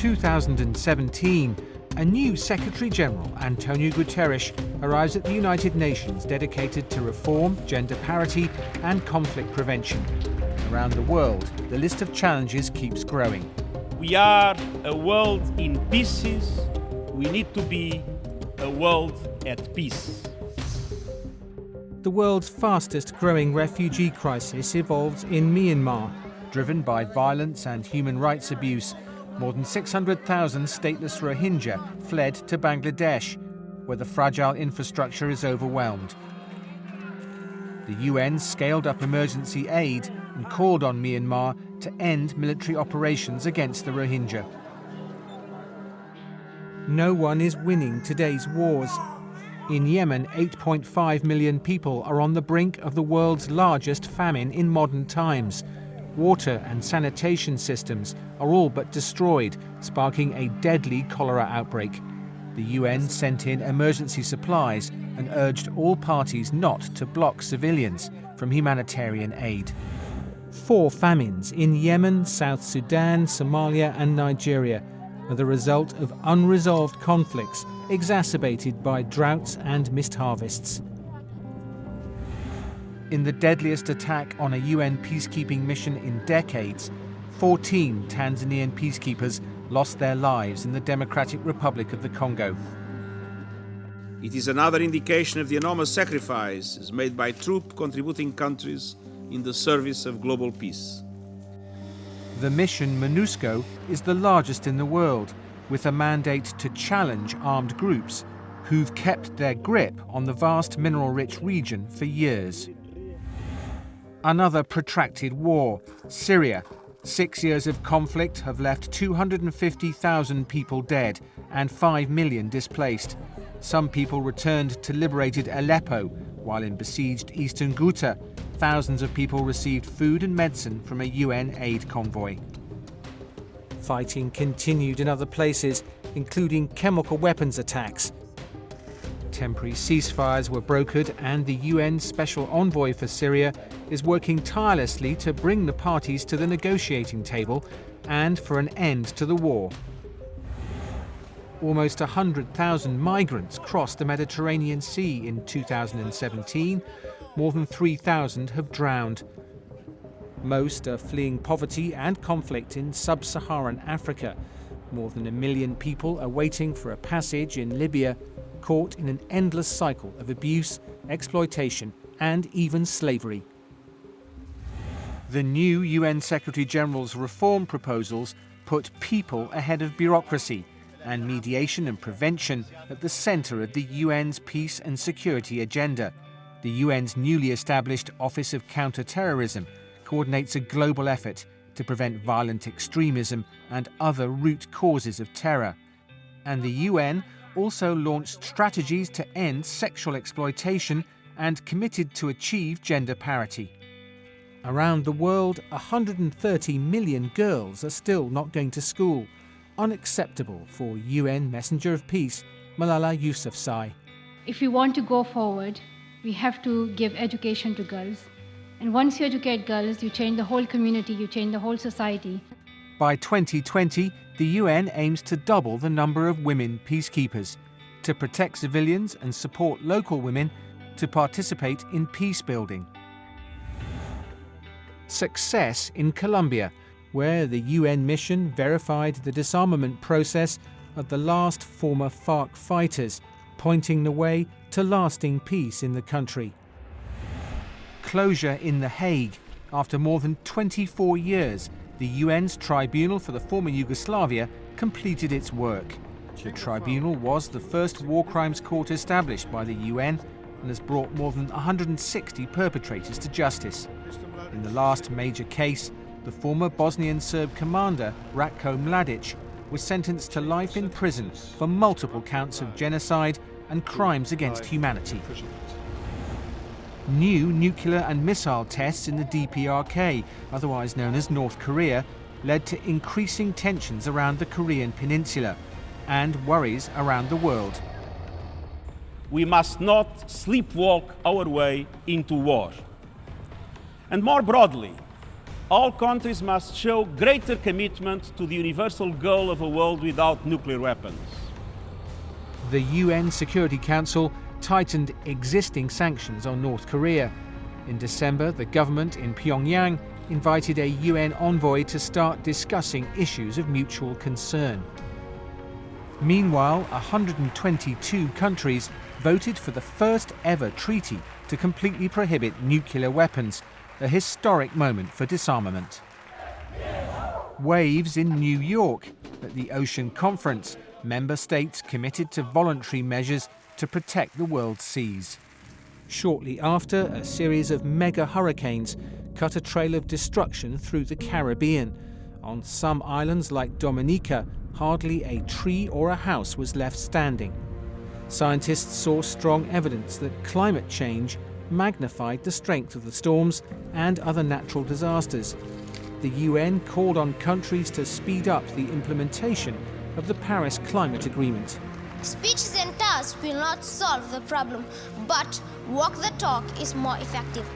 2017, a new Secretary-General, Antonio Guterres, arrives at the United Nations dedicated to reform, gender parity and conflict prevention. Around the world, the list of challenges keeps growing. We are a world in pieces. We need to be a world at peace. The world's fastest growing refugee crisis evolves in Myanmar. Driven by violence and human rights abuse, more than 600,000 stateless Rohingya fled to Bangladesh, where the fragile infrastructure is overwhelmed. The UN scaled up emergency aid and called on Myanmar to end military operations against the Rohingya. No one is winning today's wars. In Yemen, 8.5 million people are on the brink of the world's largest famine in modern times. Water and sanitation systems are all but destroyed, sparking a deadly cholera outbreak. The UN sent in emergency supplies and urged all parties not to block civilians from humanitarian aid. 4 famines in Yemen, South Sudan, Somalia and Nigeria are the result of unresolved conflicts exacerbated by droughts and missed harvests. In the deadliest attack on a UN peacekeeping mission in decades, 14 Tanzanian peacekeepers lost their lives in the Democratic Republic of the Congo. It is another indication of the enormous sacrifices made by troop-contributing countries in the service of global peace. The mission MONUSCO is the largest in the world, with a mandate to challenge armed groups who've kept their grip on the vast mineral-rich region for years. Another protracted war, Syria. 6 years of conflict have left 250,000 people dead and 5 million displaced. Some people returned to liberated Aleppo, while in besieged eastern Ghouta, thousands of people received food and medicine from a UN aid convoy. Fighting continued in other places, including chemical weapons attacks. Temporary ceasefires were brokered, and the UN Special Envoy for Syria is working tirelessly to bring the parties to the negotiating table and for an end to the war. Almost 100,000 migrants crossed the Mediterranean Sea in 2017. More than 3,000 have drowned. Most are fleeing poverty and conflict in sub-Saharan Africa. More than 1 million people are waiting for a passage in Libya, caught in an endless cycle of abuse, exploitation, and even slavery. The new UN Secretary-General's reform proposals put people ahead of bureaucracy, and mediation and prevention at the centre of the UN's peace and security agenda. The UN's newly established Office of Counter-Terrorism coordinates a global effort to prevent violent extremism and other root causes of terror. And the UN also launched strategies to end sexual exploitation and committed to achieve gender parity. Around the world, 130 million girls are still not going to school. Unacceptable for UN Messenger of Peace, Malala Yousafzai. If we want to go forward, we have to give education to girls. And once you educate girls, you change the whole community, you change the whole society. By 2020, the UN aims to double the number of women peacekeepers, to protect civilians and support local women to participate in peace building. Success in Colombia, where the UN mission verified the disarmament process of the last former FARC fighters, pointing the way to lasting peace in the country. Closure in The Hague. After more than 24 years, the UN's Tribunal for the former Yugoslavia completed its work. The tribunal was the first war crimes court established by the UN and has brought more than 160 perpetrators to justice. In the last major case, the former Bosnian Serb commander Ratko Mladic was sentenced to life in prison for multiple counts of genocide and crimes against humanity. New nuclear and missile tests in the DPRK, otherwise known as North Korea, led to increasing tensions around the Korean peninsula and worries around the world. We must not sleepwalk our way into war. And more broadly, all countries must show greater commitment to the universal goal of a world without nuclear weapons. The UN Security Council tightened existing sanctions on North Korea. In December, the government in Pyongyang invited a UN envoy to start discussing issues of mutual concern. Meanwhile, 122 countries voted for the first ever treaty to completely prohibit nuclear weapons, a historic moment for disarmament. Waves in New York. At the Ocean Conference, member states committed to voluntary measures to protect the world's seas. Shortly after, a series of mega hurricanes cut a trail of destruction through the Caribbean. On some islands like Dominica, hardly a tree or a house was left standing. Scientists saw strong evidence that climate change magnified the strength of the storms and other natural disasters. The UN called on countries to speed up the implementation of the Paris Climate Agreement. Speeches and tasks will not solve the problem, but walk the talk is more effective.